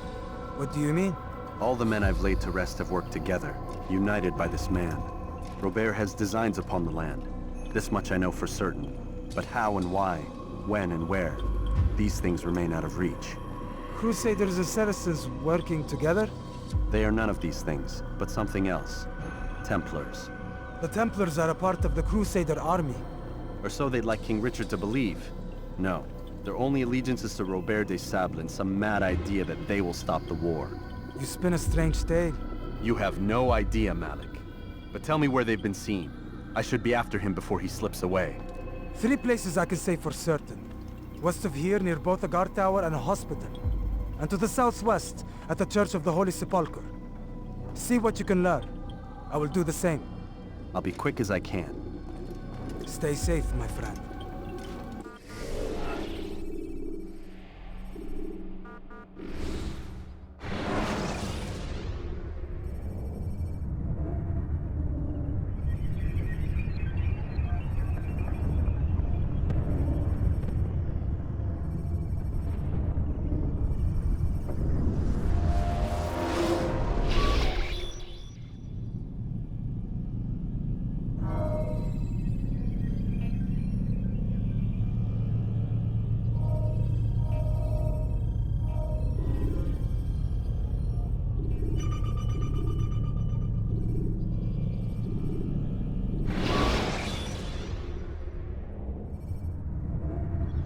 What do you mean? All the men I've laid to rest have worked together, united by this man. Robert has designs upon the land. This much I know for certain. But how and why, when and where, these things remain out of reach. Crusaders and Saracens working together? They are none of these things, but something else. Templars. The Templars are a part of the Crusader army. Or so they'd like King Richard to believe. No, their only allegiance is to Robert de Sable and some mad idea that they will stop the war. You spin a strange tale. You have no idea, Malik. But tell me where they've been seen. I should be after him before he slips away. 3 places I can say for certain. West of here, near both a guard tower and a hospital. And to the southwest, at the Church of the Holy Sepulchre. See what you can learn. I will do the same. I'll be quick as I can. Stay safe, my friend.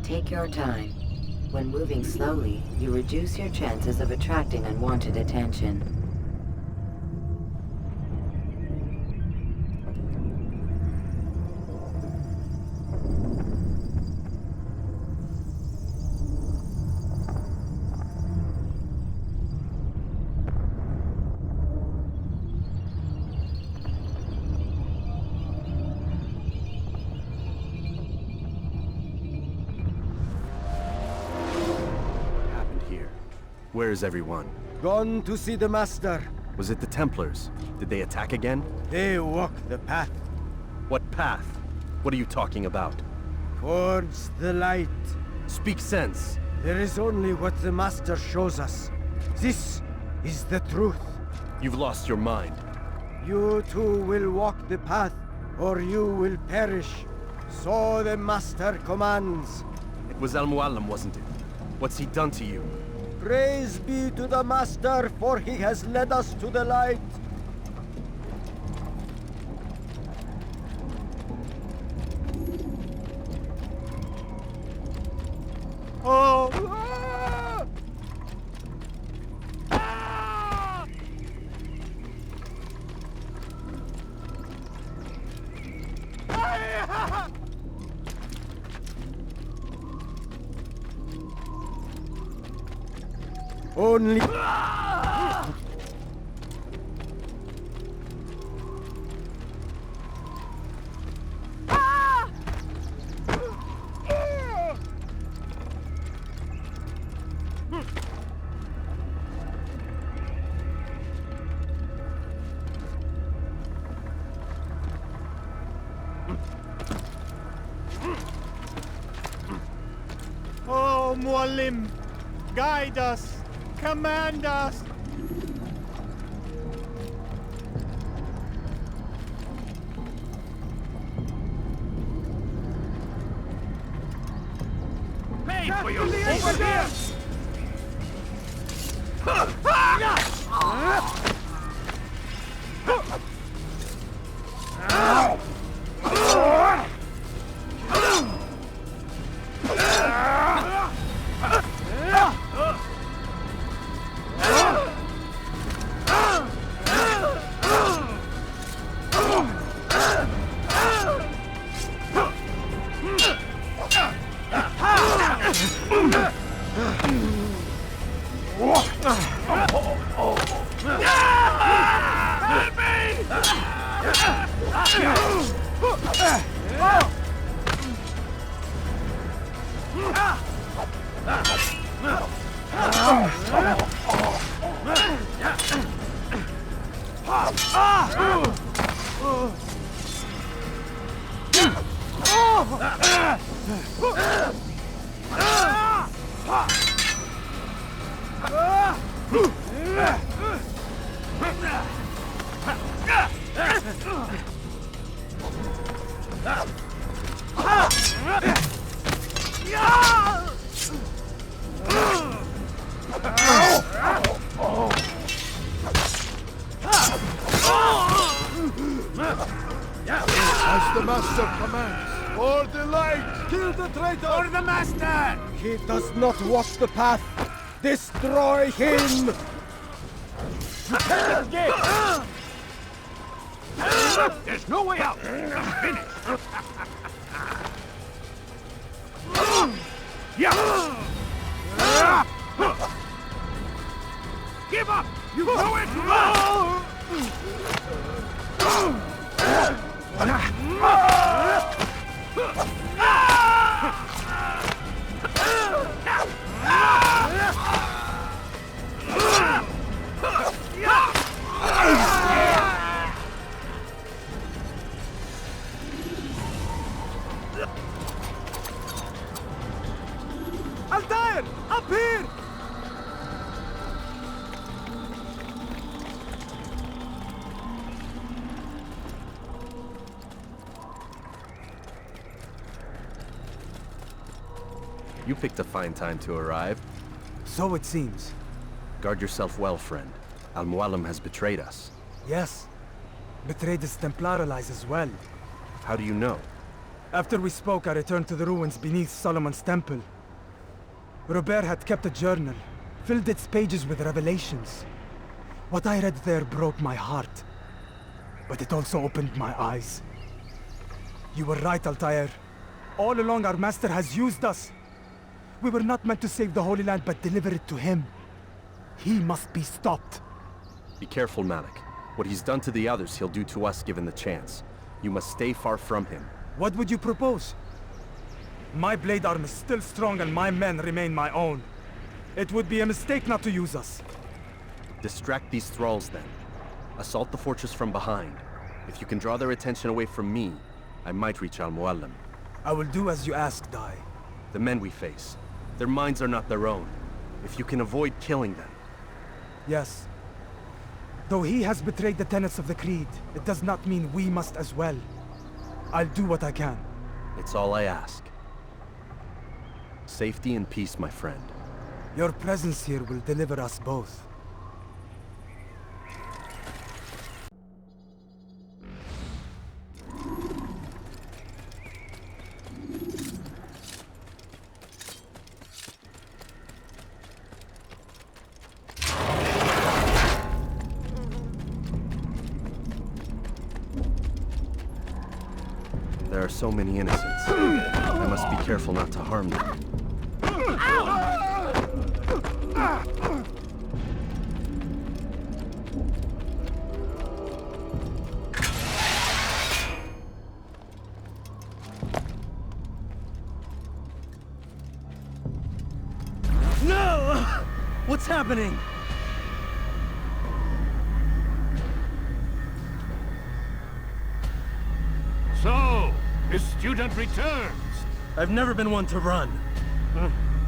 Take your time. When moving slowly, you reduce your chances of attracting unwanted attention. Where is everyone? Gone to see the Master. Was it the Templars? Did they attack again? They walk the path. What path? What are you talking about? Towards the light. Speak sense. There is only what the Master shows us. This is the truth. You've lost your mind. You too will walk the path, or you will perish. So the Master commands. It was Al-Mualim, wasn't it? What's he done to you? Praise be to the Master, for he has led us to the light. Oh! Only... Oh, Mualim, guide us, command us. Pay for your sins! As the Master commands, for the light! Kill the traitor! For the Master! He does not walk the path! Destroy him! There's no way out! Finish! Give up! You know it! Altair! Up here! You picked a fine time to arrive. So it seems. Guard yourself well, friend. Al-Mualim has betrayed us. Yes. Betrayed his Templar allies as well. How do you know? After we spoke, I returned to the ruins beneath Solomon's temple. Robert had kept a journal, filled its pages with revelations. What I read there broke my heart. But it also opened my eyes. You were right, Altair. All along our master has used us. We were not meant to save the Holy Land, but deliver it to him. He must be stopped. Be careful, Malik. What he's done to the others, he'll do to us given the chance. You must stay far from him. What would you propose? My blade arm is still strong and my men remain my own. It would be a mistake not to use us. Distract these thralls then. Assault the fortress from behind. If you can draw their attention away from me, I might reach Al-Mualim. I will do as you ask, Dai. The men we face, their minds are not their own. If you can avoid killing them. Yes. Though he has betrayed the tenets of the Creed, it does not mean we must as well. I'll do what I can. It's all I ask. Safety and peace, my friend. Your presence here will deliver us both. There are so many innocents. I must be careful not to harm them. No! What's happening? So, the student returns. I've never been one to run.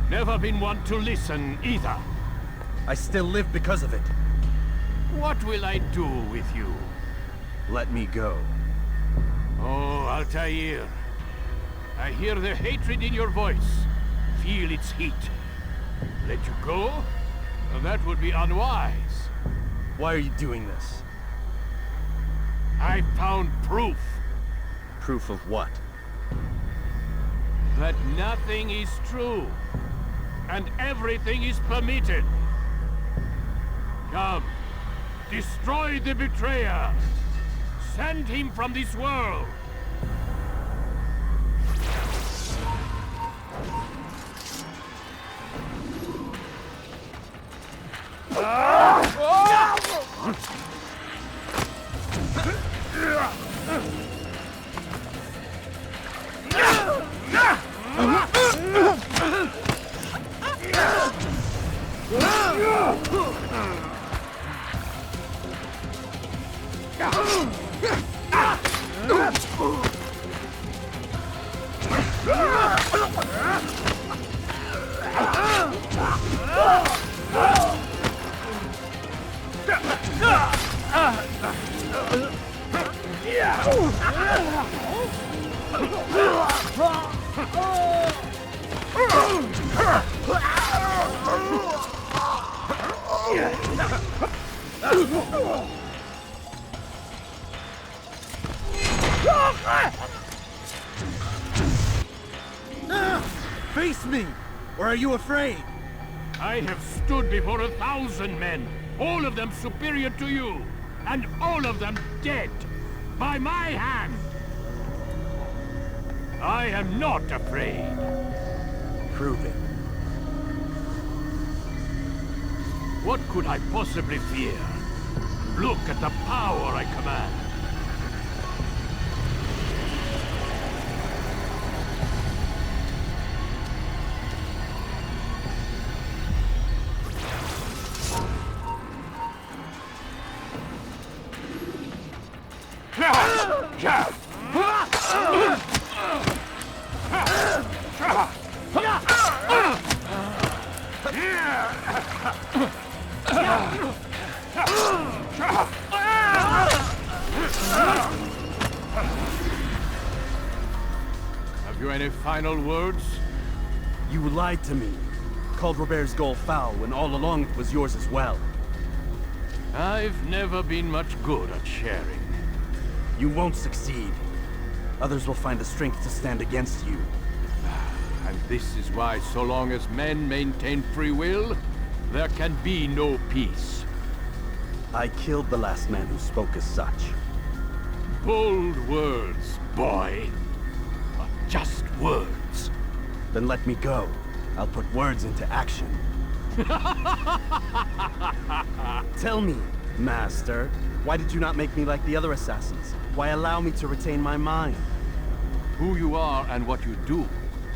Never been one to listen either. I still live because of it. What will I do with you? Let me go. Oh, Altair. I hear the hatred in your voice. Feel its heat. Let you go? Well, that would be unwise. Why are you doing this? I found proof. Proof of what? That nothing is true. And everything is permitted. Come. Destroy the betrayer. Send him from this world. Face me! Or are you afraid? I have stood before 1,000 men, all of them superior to you, and all of them dead, by my hand. I am not afraid. Prove it. What could I possibly fear? Look at the power I command. Have you any final words? You lied to me. Called Robert's goal foul when all along it was yours as well. I've never been much good at sharing. You won't succeed. Others will find the strength to stand against you. And this is why, so long as men maintain free will, there can be no peace. I killed the last man who spoke as such. Bold words, boy. But just words. Then let me go. I'll put words into action. Tell me, Master, why did you not make me like the other assassins? Why allow me to retain my mind? Who you are and what you do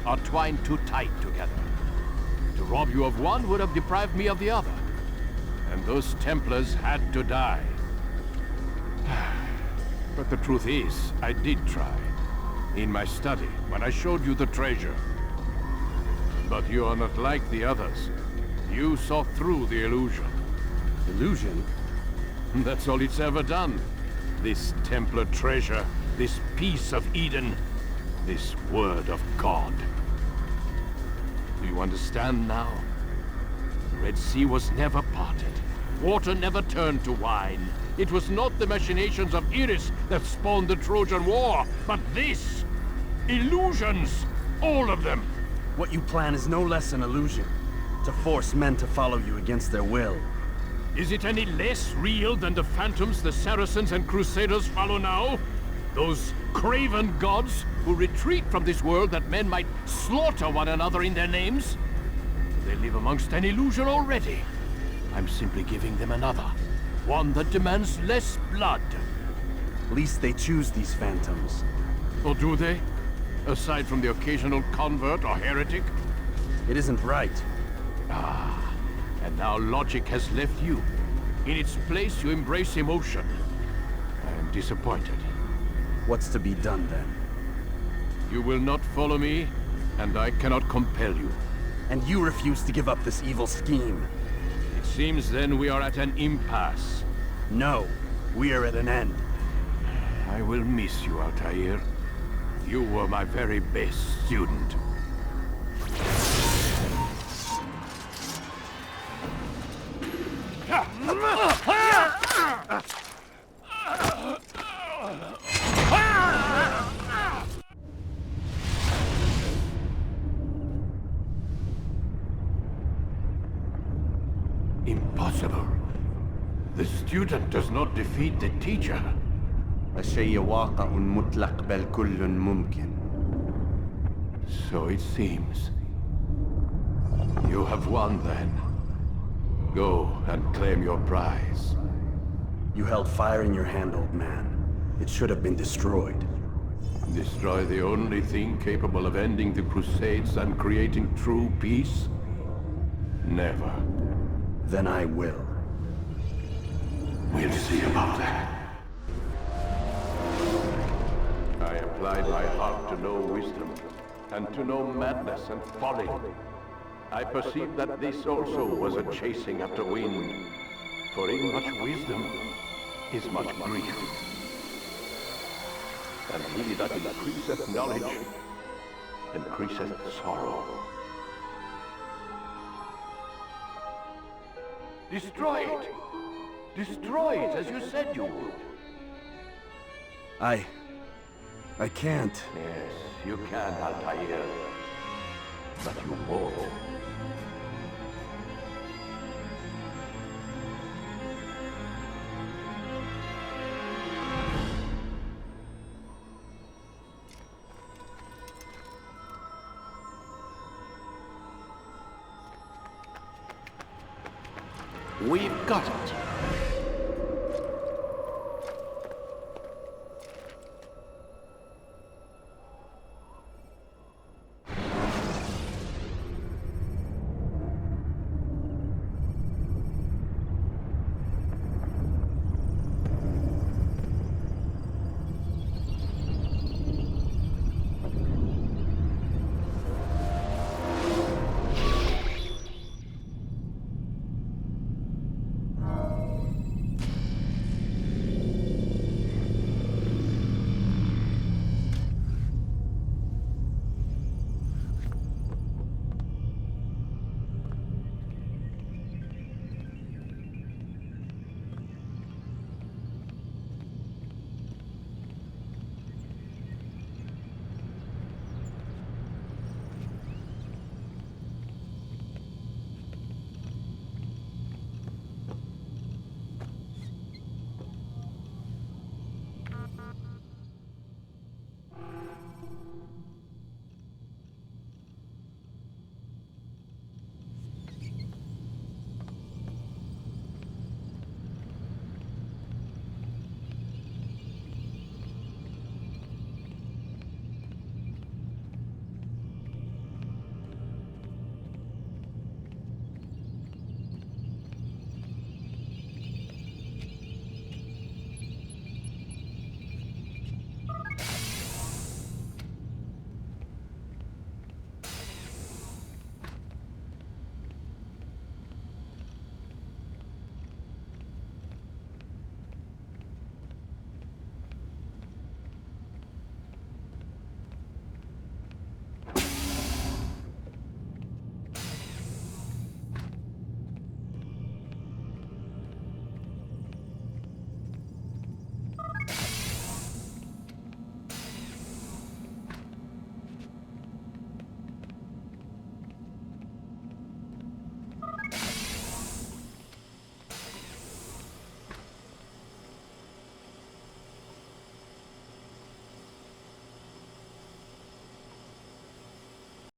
are twined too tight together. To rob you of one would have deprived me of the other. And those Templars had to die. But the truth is, I did try. In my study, when I showed you the treasure. But you are not like the others. You saw through the illusion. Illusion? That's all it's ever done. This Templar treasure, this piece of Eden, this word of God. Do you understand now? The Red Sea was never parted. Water never turned to wine. It was not the machinations of Iris that spawned the Trojan War, but this! Illusions! All of them! What you plan is no less an illusion. To force men to follow you against their will. Is it any less real than the phantoms the Saracens and Crusaders follow now? Those craven gods who retreat from this world that men might slaughter one another in their names? They live amongst an illusion already. I'm simply giving them another. One that demands less blood. Least they choose these phantoms. Or do they? Aside from the occasional convert or heretic? It isn't right. Ah, and now logic has left you. In its place, you embrace emotion. I am disappointed. What's to be done then? You will not follow me, and I cannot compel you. And you refuse to give up this evil scheme. It seems then we are at an impasse. No, we are at an end. I will miss you, Altair. You were my very best student. Impossible. The student does not defeat the teacher. الشيء واقع مطلق بل كل ممكن. So it seems. You have won then. Go and claim your prize. You held fire in your hand, old man. It should have been destroyed. Destroy the only thing capable of ending the Crusades and creating true peace? Never. Then I will. We'll see about that. I applied my heart to know wisdom, and to know madness and folly. I perceived that this also was a chasing after wind. For in much wisdom is much grief. And he that increaseth knowledge increaseth sorrow. Destroy it! Destroy it as you said you would. I can't. Yes, you can, Altair. But you won't. We've got it.